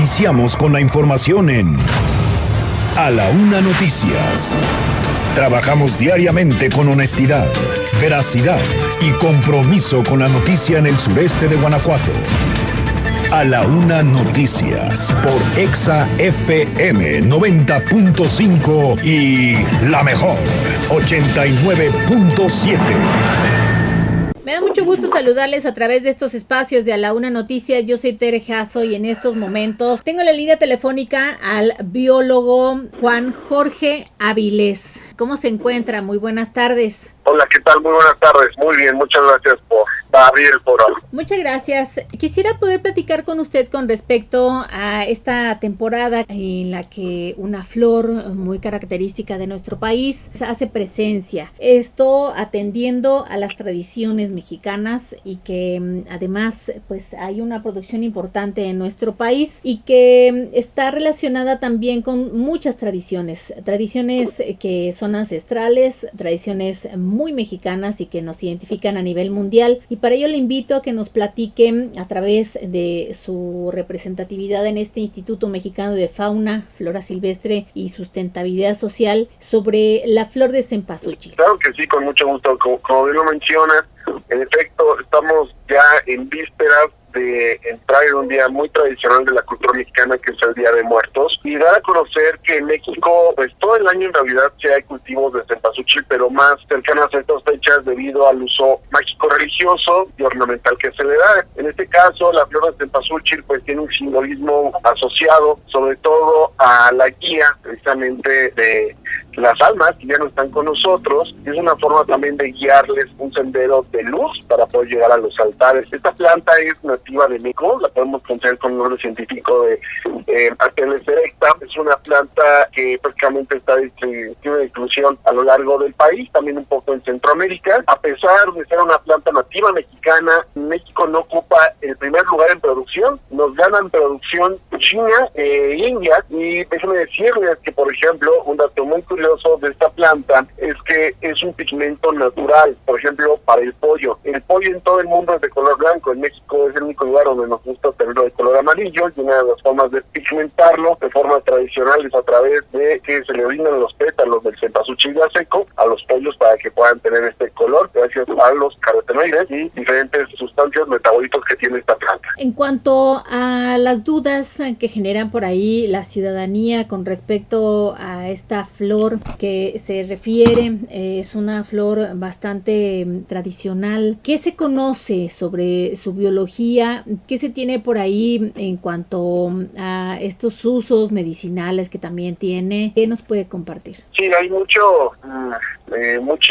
Iniciamos con la información en A la Una Noticias. Trabajamos diariamente con honestidad, veracidad y compromiso con la noticia en el sureste de Guanajuato. A la Una Noticias por Exa FM 90.5 y La Mejor 89.7. Me da mucho gusto saludarles a través de estos espacios de A la Una Noticias. Yo soy Tere Jasso y en estos momentos tengo la línea telefónica al biólogo Juan Jorge Avilés. ¿Cómo se encuentra? Muy buenas tardes. Hola, ¿qué tal? Muy buenas tardes. Muy bien, muchas gracias por abrir el foro. Muchas gracias. Quisiera poder platicar con usted con respecto a esta temporada en la que una flor muy característica de nuestro país hace presencia. Esto atendiendo a las tradiciones mexicanas y que además pues hay una producción importante en nuestro país y que está relacionada también con muchas tradiciones que son ancestrales, tradiciones muy mexicanas y que nos identifican a nivel mundial, y para ello le invito a que nos platique a través de su representatividad en este Instituto Mexicano de Fauna, Flora Silvestre y Sustentabilidad Social sobre la flor de cempasúchil. Claro que sí, con mucho gusto. Como bien lo mencionas, en efecto, estamos ya en vísperas de entrar en un día muy tradicional de la cultura mexicana, que es el Día de Muertos, y dar a conocer que en México, pues todo el año en realidad sí hay cultivos de cempasúchil, pero más cercanas a estas fechas debido al uso mágico religioso y ornamental que se le da. En este caso, la flor de cempasúchil pues tiene un simbolismo asociado sobre todo a la guía precisamente de las almas que ya no están con nosotros, y es una forma también de guiarles un sendero de luz para poder llegar a los altares. Esta planta es nativa de México, la podemos conocer con el nombre científico de Ateles erecta. Es una planta que prácticamente está distribuida de inclusión a lo largo del país, también un poco en Centroamérica. A pesar de ser una planta nativa mexicana, México no ocupa el primer lugar en producción, nos ganan producción China e India, y déjenme decirles que, por ejemplo, un dato muy curioso de esta planta es que es un pigmento natural, por ejemplo, para el pollo. El pollo en todo el mundo es de color blanco, en México es el único lugar donde nos gusta tenerlo de color amarillo, y una de las formas de pigmentarlo de formas tradicionales a través de que se le brindan los pétalos del cempasúchil ya seco a los pollos para que puedan tener este color, gracias a los carotenoides y diferentes sustancias metabolitos que tiene esta planta. En cuanto a las dudas que generan por ahí la ciudadanía con respecto a esta flor que se refiere, es una flor bastante tradicional. ¿Qué se conoce sobre su biología? ¿Qué se tiene por ahí en cuanto a estos usos medicinales que también tiene? ¿Qué nos puede compartir? Sí, hay mucha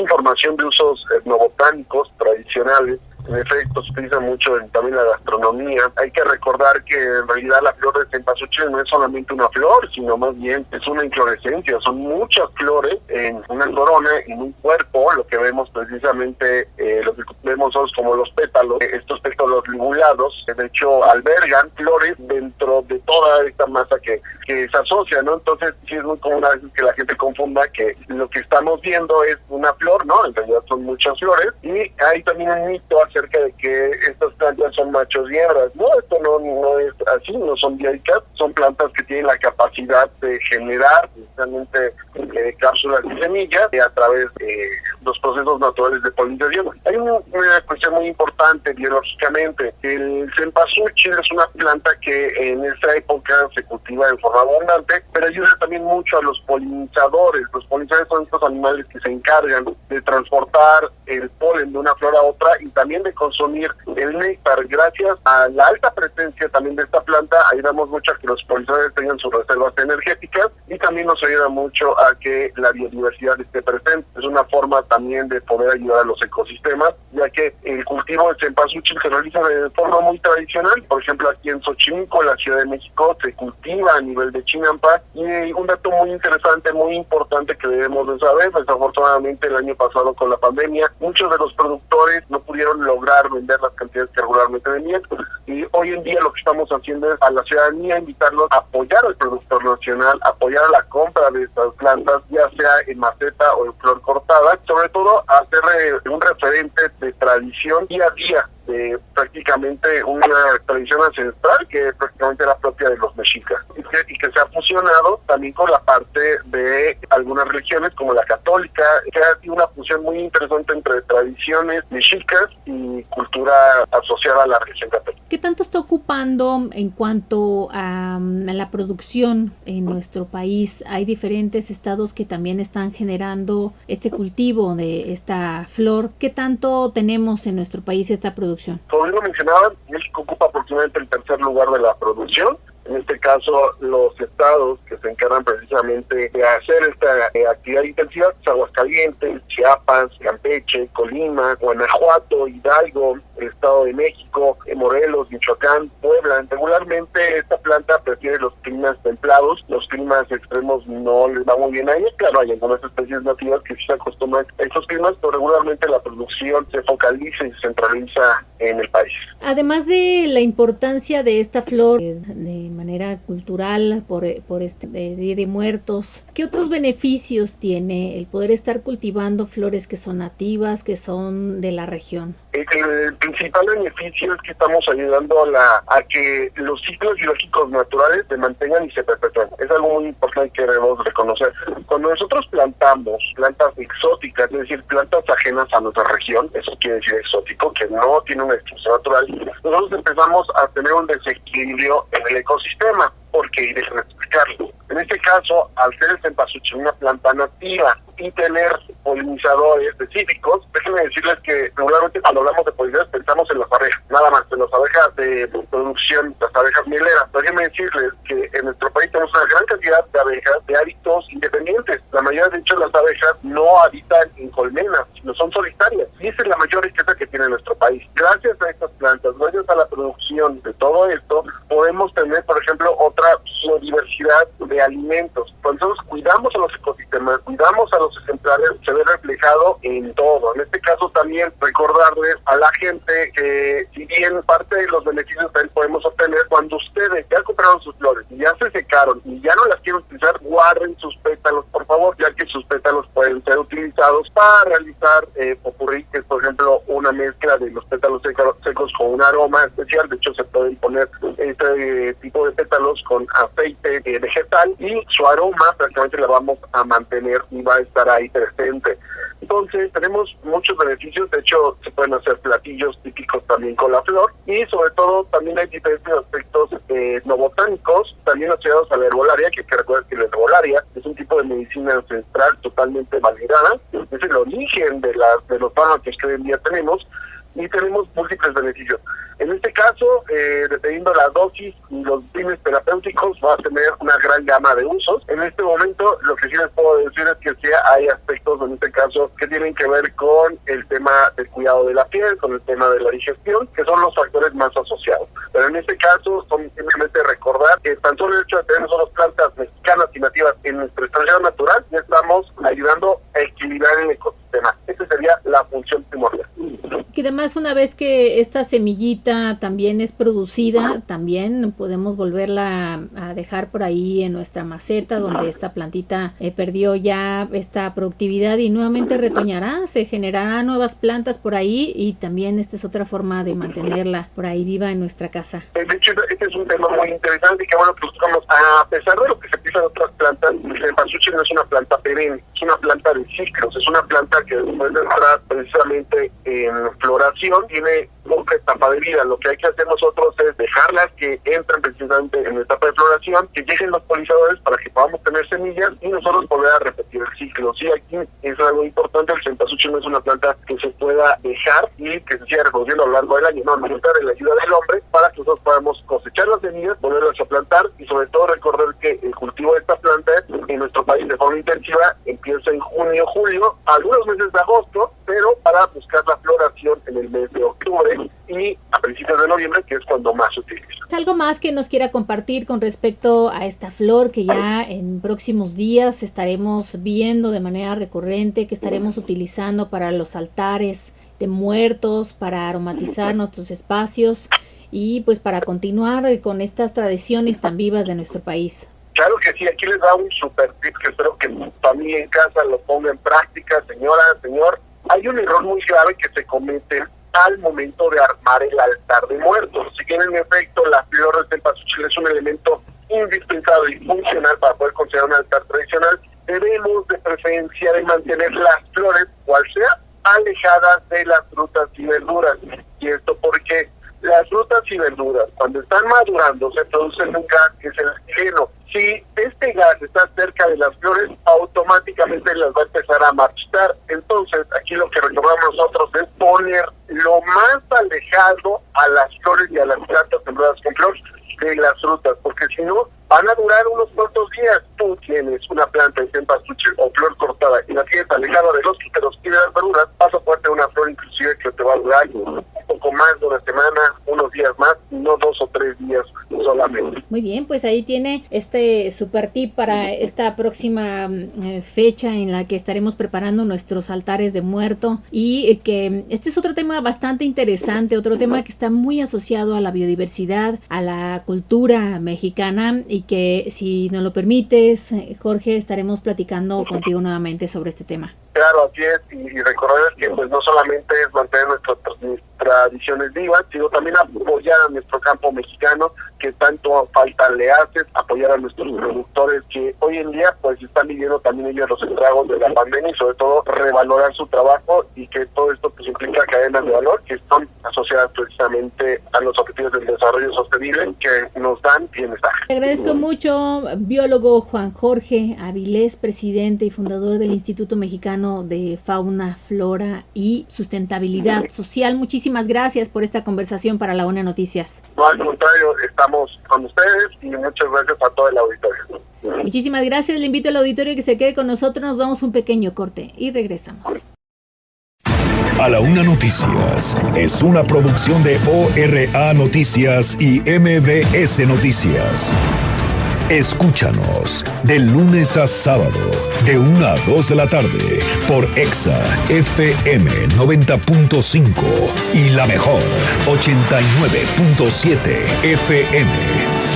información de usos etnobotánicos tradicionales. En efecto, se utiliza mucho también la gastronomía. Hay que recordar que en realidad la flor de cempasúchil no es solamente una flor, sino más bien es una inflorescencia. Son muchas flores en una corona, en un cuerpo. Lo que vemos precisamente, lo que vemos son como los pétalos, estos pétalos ligulados, que de hecho albergan flores dentro de toda esta masa que se asocia, ¿no? Entonces sí es muy común a veces que la gente confunda que lo que estamos viendo es una flor, ¿no? En realidad son muchas flores, y hay también un mito acerca de que estas plantas son machos y hembras. No, esto no es así, no son dioicas, son plantas que tienen la capacidad de generar precisamente cápsulas y semillas a través de los procesos naturales de polinización. Hay una cuestión muy importante biológicamente. El cempasúchil es una planta que en esta época se cultiva en forma abundante, pero ayuda también mucho a los polinizadores. Los polinizadores son estos animales que se encargan de transportar el polen de una flor a otra y también de consumir el néctar. Gracias a la alta presencia también de esta planta, ayudamos mucho a que los polinizadores tengan sus reservas energéticas, y también nos ayuda mucho a que la biodiversidad esté presente. Es una forma también de poder ayudar a los ecosistemas, ya que el cultivo de cempasúchil se realiza de forma muy tradicional. Por ejemplo, aquí en Xochimilco, la Ciudad de México, se cultiva a nivel de Chinampa. Y un dato muy interesante, muy importante que debemos de saber: desafortunadamente el año pasado con la pandemia, muchos de los productores no pudieron lograr vender las cantidades que regularmente vendían, y hoy en día lo que estamos haciendo es a la ciudadanía invitarlos a apoyar al productor nacional, apoyar a la compra de estas plantas, ya sea en maceta o en flor cortada, sobre todo hacer un referente de tradición día a día de prácticamente una tradición ancestral que prácticamente era propia de los mexicas y que se ha fusionado también con la parte de algunas religiones como la católica, que ha sido una fusión muy interesante entre tradiciones mexicas y cultura asociada a la religión católica. ¿Qué tanto está ocupando en cuanto a la producción en nuestro país? Hay diferentes estados que también están generando este cultivo de esta flor. ¿Qué tanto tenemos en nuestro país esta producción? Como lo mencionaba, México ocupa aproximadamente el tercer lugar de la producción. En este caso, los estados que se encargan precisamente de hacer esta actividad intensiva, Aguascalientes, Chiapas, Campeche, Colima, Guanajuato, Hidalgo, el Estado de México, Morelos, Michoacán, Puebla. Regularmente esta planta prefiere los climas templados, los climas extremos no les va muy bien a ella. Claro, hay algunas especies nativas que sí se acostumbran a estos climas, pero regularmente la producción se focaliza y se centraliza en el país. Además de la importancia de esta flor de manera cultural por este Día de Muertos, ¿qué otros beneficios tiene el poder estar cultivando flores que son nativas, que son de la región? El principal beneficio es que estamos ayudando a que los ciclos biológicos naturales se mantengan y se perpetúen. Es algo muy importante que debemos reconocer. Cuando nosotros plantamos plantas exóticas, es decir, plantas ajenas a nuestra región, eso quiere decir exótico, que no tiene una estructura natural, nosotros empezamos a tener un desequilibrio en el ecosistema. Porque déjenme explicarlo. En este caso, al ser el cempasúchil una planta nativa y tener polinizadores específicos, déjenme decirles que regularmente cuando hablamos de polinizadores pensamos en las abejas, nada más, en las abejas de producción, las abejas mieleras. Déjenme decirles que en nuestro país tenemos una gran cantidad de abejas de hábitos independientes. La mayoría, de hecho, de las abejas no habitan en colmenas, sino son solitarias. Y esa es la mayor riqueza que tiene nuestro país. Gracias a estas plantas, gracias a la producción de todo esto, podemos tener, por ejemplo, otra biodiversidad de alimentos. Entonces cuidamos a los ecosistemas, cuidamos a los ejemplares, se ve reflejado en todo. En este caso también recordarles a la gente que si bien parte de los beneficios también podemos obtener cuando ustedes ya compraron sus flores y ya se secaron y ya no las quieren utilizar, guarden sus pétalos, por favor, ya que sus pétalos pueden ser utilizados para realizar popurrí, que es por ejemplo una mezcla de los pétalos secos con un aroma especial. De hecho se pueden poner este tipo de pétalos con aceite vegetal y su aroma prácticamente la vamos a mantener y va a estar ahí presente. Entonces tenemos muchos beneficios. De hecho se pueden hacer platillos típicos también con la flor y sobre todo también hay diferentes aspectos no botánicos también asociados a la herbolaria, que hay que recordar que la herbolaria es un tipo de medicina ancestral totalmente validada, es el origen de los fármacos que hoy en día tenemos y tenemos múltiples beneficios. En este caso, dependiendo de la dosis y los fines terapéuticos, va a tener una gran gama de usos. En este momento, lo que sí les puedo decir es que sí hay aspectos, en este caso, que tienen que ver con el tema del cuidado de la piel, con el tema de la digestión, que son los factores más asociados. Pero en este caso, son simplemente recordar que tan solo el hecho de tener nosotros plantas mexicanas y nativas en nuestro estado natural, ya estamos ayudando a equilibrar el ecosistema. Esa sería la función primordial. Que además, una vez que esta semillita también es producida, también podemos volverla a dejar por ahí en nuestra maceta donde esta plantita perdió ya esta productividad y nuevamente retoñará, se generarán nuevas plantas por ahí y también esta es otra forma de mantenerla por ahí viva en nuestra casa. De hecho, este es un tema muy interesante y que bueno, pues digamos, a pesar de lo que se piensa de otras plantas, el cempasúchil no es una planta perenne, es una planta de ciclos, es una planta que después de entrar precisamente en floración tiene poca etapa de vida. Lo que hay que hacer nosotros es dejarlas que entren precisamente en la etapa de floración, que lleguen los polinizadores para que podamos tener semillas y nosotros volver a repetir el ciclo. Sí, aquí es algo importante, el cempasúchil no es una planta que se pueda dejar y que se siga reproduciendo a lo largo del año, no, necesitar la ayuda del hombre para que nosotros podamos cosechar las semillas, volverlas a plantar y sobre todo recordar que el cultivo de esta planta en nuestro país de forma intensiva empieza en junio, julio, algunos meses de agosto, pero para buscar la floración en el mes de octubre y a principios de noviembre, que es cuando más se utiliza. ¿Algo más que nos quiera compartir con respecto a esta flor que ya en próximos días estaremos viendo de manera recurrente, que estaremos utilizando para los altares de muertos, para aromatizar nuestros espacios y pues para continuar con estas tradiciones tan vivas de nuestro país? Claro que sí, aquí les da un super tip que espero que tu familia en casa lo ponga en práctica, señora, señor. Hay un error muy grave que se comete al momento de armar el altar de muertos. Si bien en efecto la flor de cempasúchil es un elemento indispensable y funcional para poder considerar un altar tradicional, debemos de preferencia de mantener las flores, cual sea, alejadas de las frutas y verduras. Y esto porque las frutas y verduras, cuando están madurando, se produce un gas que es el etileno. Si este gas está cerca de las flores, automáticamente las va a empezar a marchitar. Entonces, aquí lo que recomendamos nosotros es poner lo más alejado a las flores y a las plantas sembradas con flor de las frutas, porque si no, van a durar unos cuantos días. Tú tienes una planta de cempasúchil o flor cortada y la tienes alejada de los fruteros y de las verduras, vas a poder tener una flor inclusive que te va a durar un poco más de una semana, unos días más, no 2 o 3 días solamente. Muy bien, pues ahí tiene este super tip para esta próxima fecha en la que estaremos preparando nuestros altares de muerto, y que este es otro tema bastante interesante, otro tema que está muy asociado a la biodiversidad, a la cultura mexicana, y que si nos lo permites, Jorge, estaremos platicando contigo nuevamente sobre este tema. Claro, así es, y recordar que pues no solamente es mantener nuestras tradiciones vivas, sino también apoyar a nuestro campo mexicano, que tanto falta le hace, apoyar a nuestros productores que hoy en día pues están viviendo también ellos los estragos de la pandemia, y sobre todo revalorar su trabajo, y que todo esto pues implica cadenas de valor que están asociadas precisamente a los objetivos del desarrollo sostenible que nos dan bienestar. Te agradezco mucho, biólogo Juan Jorge Avilés, presidente y fundador del Instituto Mexicano de Fauna, Flora y Sustentabilidad Social. Muchísimas gracias por esta conversación para La Una Noticias. No, al contrario, estamos con ustedes y muchas gracias a todo el auditorio. Muchísimas gracias, le invito al auditorio que se quede con nosotros, nos damos un pequeño corte y regresamos. A la Una Noticias es una producción de ORA Noticias y MBS Noticias. Escúchanos de lunes a sábado, de 1 a 2 de la tarde, por Exa FM 90.5 y La Mejor 89.7 FM.